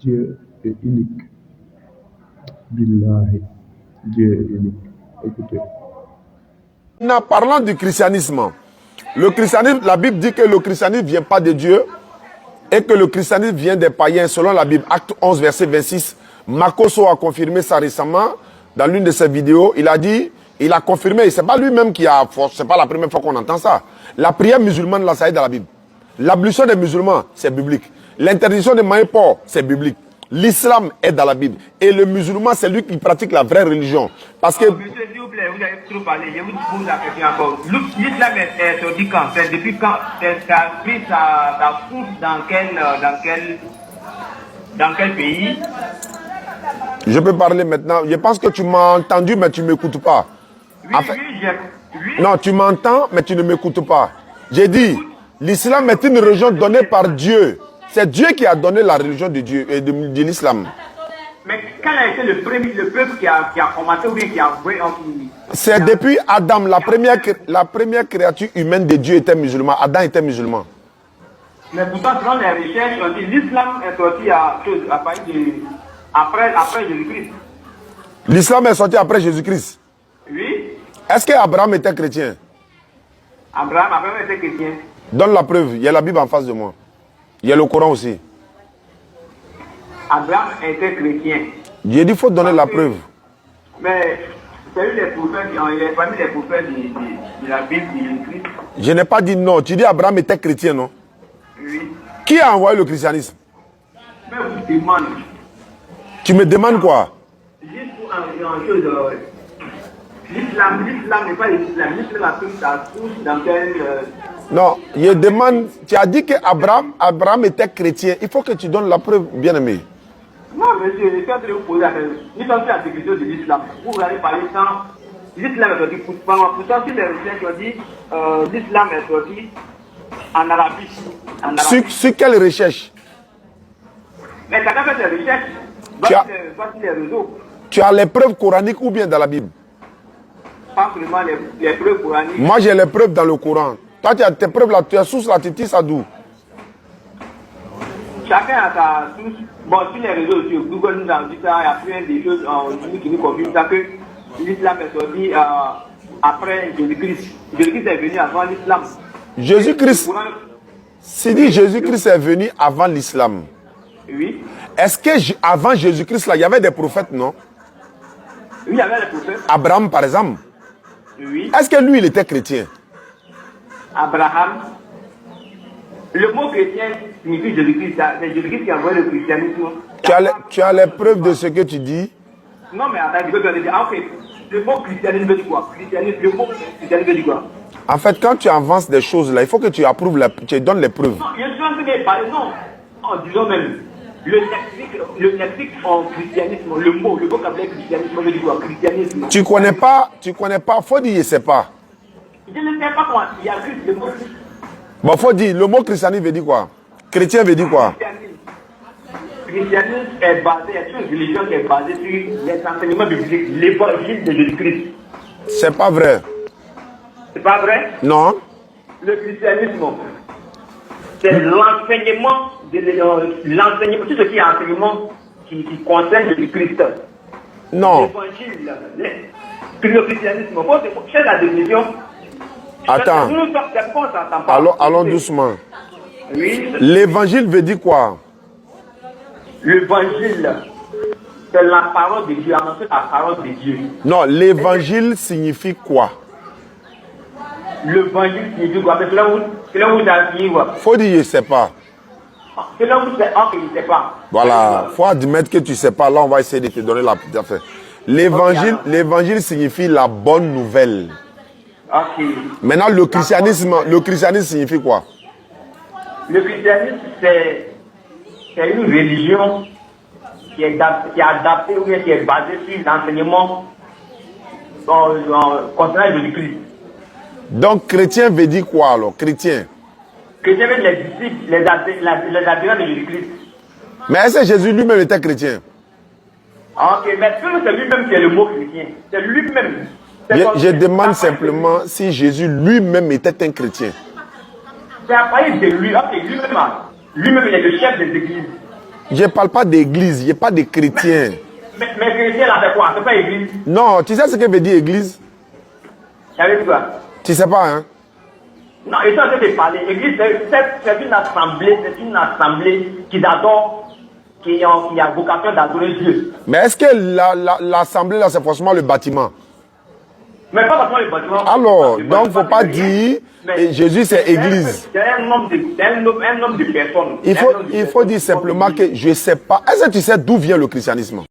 Dieu est unique. Billahi, Dieu est unique. Écoutez. Maintenant, parlant du christianisme, la Bible dit que le christianisme ne vient pas de Dieu et que le christianisme vient des païens. Selon la Bible, Acte 11, verset 26, Makoso a confirmé ça récemment dans l'une de ses vidéos. Il a dit, il a confirmé, c'est pas lui-même qui a, c'est pas la première fois qu'on entend ça. La prière musulmane, là, ça est dans la Bible. L'ablution des musulmans, c'est biblique. L'interdiction de manger porc, c'est biblique. L'islam est dans la Bible. Et le musulman, c'est lui qui pratique la vraie religion. Parce que... Monsieur, s'il vous plaît, vous avez trop parlé. Je vous pose la question encore. L'islam est sorti quand? C'est depuis quand? Ça a pris sa source dans quel pays? Je peux parler maintenant. Je pense que tu m'as entendu, mais tu ne m'écoutes pas. Oui, en fait, oui. Non, tu m'entends, mais tu ne m'écoutes pas. J'ai dit, l'islam est une religion donnée par Dieu. C'est Dieu qui a donné la religion de Dieu et de l'islam. Mais quel a été le peuple qui a commencé ou bien qui a envoyé en... C'est depuis Adam, la première créature humaine de Dieu était musulman. Adam était musulman. Mais pourtant, selon les recherches, on dit l'islam est sorti après Jésus-Christ. L'islam est sorti après Jésus-Christ. Oui. Est-ce qu'Abraham était chrétien? Abraham était chrétien. Donne la preuve. Il y a la Bible en face de moi. Il y a le Coran aussi. Abraham était chrétien. J'ai dit qu'il faut donner la preuve. Mais c'est lui les prophètes, il est parmi les prophètes de la Bible de Jésus-Christ. Je n'ai pas dit non. Tu dis Abraham était chrétien, non? Oui. Qui a envoyé le christianisme? Mais vous demande. Tu me demandes quoi? Juste pour une chose. L'islam n'est pas l'islam. L'islam a pris sa source dans quel... Non, je demande, tu as dit que Abraham était chrétien. Il faut que tu donnes la preuve, bien-aimé. Non, monsieur, je suis en train de vous poser la question. Nous sommes sur la définition de l'islam. Vous allez parler sans... L'islam est sorti. Pourtant, sur les recherches, on dit l'islam est sorti en Arabie. Sur quelle recherche? Mais tu as fait des recherches. Sur les réseaux. Tu as les preuves coraniques ou bien dans la Bible? Pas seulement les preuves coraniques. Moi, j'ai les preuves dans le Coran. Toi, tu as tes preuves là, tu as source là, tu tires ça d'où? Chacun a sa source. Bon, sur les réseaux sociaux, Google nous a dit ça, il y a plein de choses qui nous confirment ça, que l'islam est sorti après Jésus-Christ. Jésus-Christ est venu avant l'islam. Jésus-Christ, c'est dit Jésus-Christ est venu avant l'islam. Oui. Est-ce que avant Jésus-Christ, là, il y avait des prophètes, non? Oui, il y avait des prophètes. Abraham, par exemple. Oui. Est-ce que lui, il était chrétien? Abraham. Le mot chrétien signifie Jésus-Christ. C'est Jésus-Christ qui a envoyé le christianisme. Tu as les preuves de ce que tu dis? Non, mais attends, je peux te dire. En fait, le mot christianisme veut dire quoi? Le mot christianisme veut dire quoi? En fait, quand tu avances des choses là, il faut que tu approuves, tu donnes les preuves. Non, je suis en train de parler, non. En disant même, le lexique en christianisme, le vocabulaire christianisme veut dire quoi? Christianisme. Tu connais pas, faut dire, je sais pas. Je ne sais pas comment, il y a juste le mot. Bon, faut dire, le mot christianisme veut dire quoi? Chrétien veut dire quoi? Christianisme est basé, c'est une religion qui est basée sur les enseignements bibliques, l'évangile de Jésus-Christ. C'est pas vrai. C'est pas vrai? Non. Le christianisme, c'est l'enseignement, tout ce qui est enseignement qui concerne Jésus-Christ. Non. L'évangile, le christianisme, c'est la définition. Attends. Allons doucement. Oui. L'évangile veut dire quoi? L'évangile, c'est la parole de Dieu, annoncer la parole de Dieu. Non, l'évangile signifie quoi? L'évangile signifie quoi? C'est là où ça signifie quoi? Faut dire, je ne sais pas. C'est là où c'est ok, je ne sais pas. Voilà, faut admettre que tu ne sais pas. Là, on va essayer de te donner la petite affaire. L'évangile signifie la bonne nouvelle. Ok. Maintenant, le christianisme signifie quoi? Le christianisme, c'est une religion qui est adaptée ou bien qui est basée sur l'enseignement concernant Jésus-Christ. Donc, chrétien veut dire quoi alors? Chrétien? Chrétien veut dire les disciples, les adhérents de Jésus-Christ. Mais est-ce que Jésus lui-même était chrétien? Ok, mais c'est lui-même qui est le mot chrétien. C'est lui-même. Je demande simplement si Jésus lui-même était un chrétien. C'est à partir de lui. Ok, lui-même, il est le chef des églises. Je ne parle pas d'église, je ne parle pas de chrétiens. Mais chrétien, là, c'est quoi? C'est pas église? Non, tu sais ce que veut dire église? Ça veut dire quoi? Tu sais pas, hein? Non, ils sont en train de parler. L'église, c'est une assemblée qu'ils adorent, qui a vocation d'adorer Dieu. Mais est-ce que l'assemblée, là, c'est forcément le bâtiment? Mais pas forcément le bâtiment. Alors, donc, il ne faut pas dire Jésus, c'est église. C'est un nombre de personnes. Il faut dire simplement que je ne sais pas. Est-ce que tu sais d'où vient le christianisme?